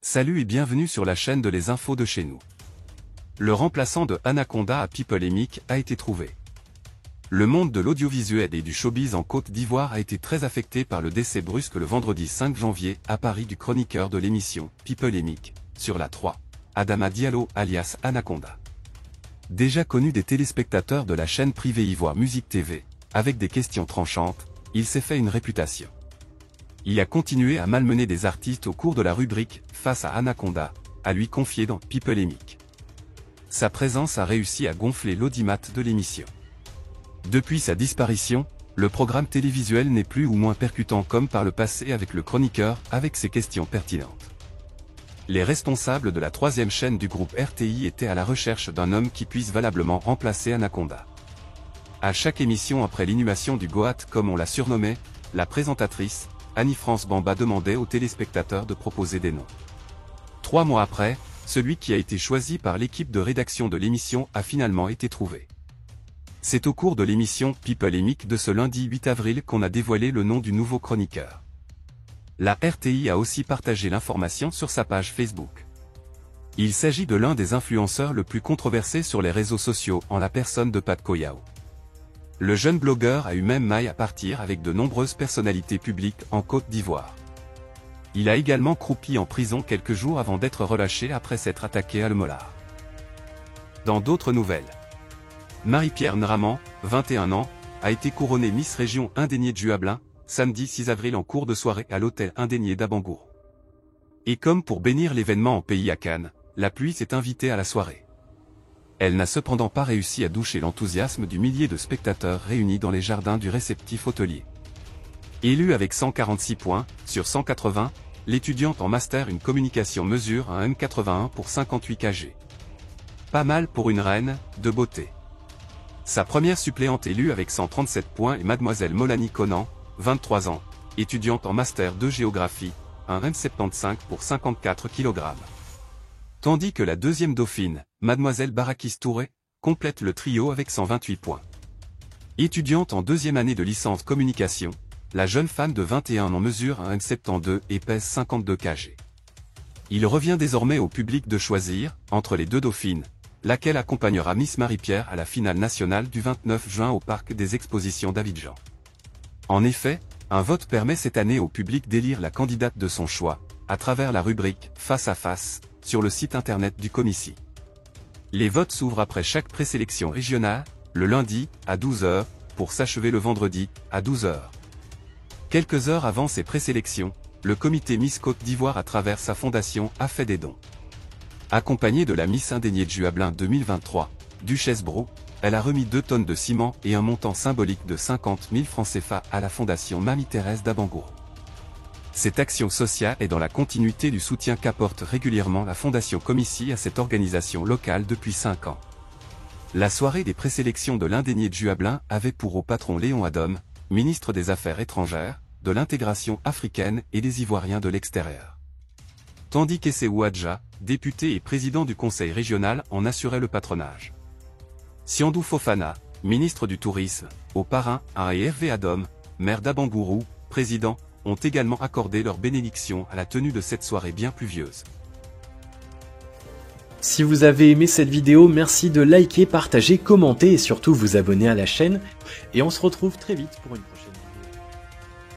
Salut et bienvenue sur la chaîne de Les Infos de chez nous. Le remplaçant de Anaconda à People a été trouvé. Le monde de l'audiovisuel et du showbiz en Côte d'Ivoire a été très affecté par le décès brusque le vendredi 5 janvier à Paris du chroniqueur de l'émission People sur la 3, Adama Diallo alias Anaconda. Déjà connu des téléspectateurs de la chaîne privée Ivoire Musique TV, avec des questions tranchantes, il s'est fait une réputation. Il a continué à malmener des artistes au cours de la rubrique « Face à Anaconda », à lui confier dans People. Sa présence a réussi à gonfler l'audimat de l'émission. Depuis sa disparition, le programme télévisuel n'est plus ou moins percutant comme par le passé avec le chroniqueur avec ses questions pertinentes. Les responsables de la troisième chaîne du groupe RTI étaient à la recherche d'un homme qui puisse valablement remplacer Anaconda. À chaque émission après l'inhumation du Goat comme on l'a surnommé, la présentatrice, Annie-France Bamba demandait aux téléspectateurs de proposer des noms. 3 mois après, celui qui a été choisi par l'équipe de rédaction de l'émission a finalement été trouvé. C'est au cours de l'émission People de ce lundi 8 avril qu'on a dévoilé le nom du nouveau chroniqueur. La RTI a aussi partagé l'information sur sa page Facebook. Il s'agit de l'un des influenceurs le plus controversé sur les réseaux sociaux en la personne de Pat Koyao. Le jeune blogueur a eu même maille à partir avec de nombreuses personnalités publiques en Côte d'Ivoire. Il a également croupi en prison quelques jours avant d'être relâché après s'être attaqué à le molar. Dans d'autres nouvelles, Marie-Pierre Nraman, 21 ans, a été couronnée Miss Région Indénié de Juablin, samedi 6 avril en cours de soirée à l'hôtel Indénié d'Abangourou. Et comme pour bénir l'événement en pays à Cannes, la pluie s'est invitée à la soirée. Elle n'a cependant pas réussi à doucher l'enthousiasme du millier de spectateurs réunis dans les jardins du réceptif hôtelier. Élue avec 146 points, sur 180, l'étudiante en master une communication mesure un M81 pour 58 kg. Pas mal pour une reine de beauté. Sa première suppléante élue avec 137 points est mademoiselle Molanie Conan, 23 ans, étudiante en master de géographie, un M75 pour 54 kg. Tandis que la deuxième dauphine, mademoiselle Barakis Touré, complète le trio avec 128 points. Étudiante en deuxième année de licence communication, la jeune femme de 21 ans mesure un M72 et pèse 52 kg. Il revient désormais au public de choisir, entre les deux dauphines, laquelle accompagnera Miss Marie-Pierre à la finale nationale du 29 juin au Parc des Expositions d'Abidjan. En effet, un vote permet cette année au public d'élire la candidate de son choix, à travers la rubrique « Face à face », sur le site internet du Comici. Les votes s'ouvrent après chaque présélection régionale, le lundi, à 12 h, pour s'achever le vendredi, à 12 h. Quelques heures avant ces présélections, le comité Miss Côte d'Ivoire à travers sa fondation a fait des dons. Accompagnée de la Miss Indénié de Juablin 2023, Duchesse Brou, elle a remis 2 tonnes de ciment et un montant symbolique de 50 000 francs CFA à la fondation Mamie-Thérèse d'Abangourou. Cette action sociale est dans la continuité du soutien qu'apporte régulièrement la Fondation Comici à cette organisation locale depuis 5 ans. La soirée des présélections de l'Indénié de Juablin avait pour haut patron Léon Adom, ministre des Affaires étrangères, de l'intégration africaine et des Ivoiriens de l'extérieur. Tandis qu'Esseu Adja, député et président du conseil régional, en assurait le patronage. Siandou Fofana, ministre du Tourisme, au parrain, et Hervé Adom, maire d'Abangourou, président, ont également accordé leur bénédiction à la tenue de cette soirée bien pluvieuse. Si vous avez aimé cette vidéo, merci de liker, partager, commenter et surtout vous abonner à la chaîne. Et on se retrouve très vite pour une prochaine.